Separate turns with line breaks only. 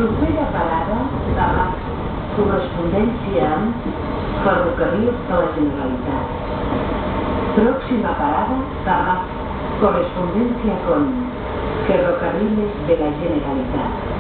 Propera parada, Terrassa. Correspondència amb Ferrocarrils de la Generalitat. Próxima parada, Terrassa. Correspondencia con Ferrocarriles de la Generalitat.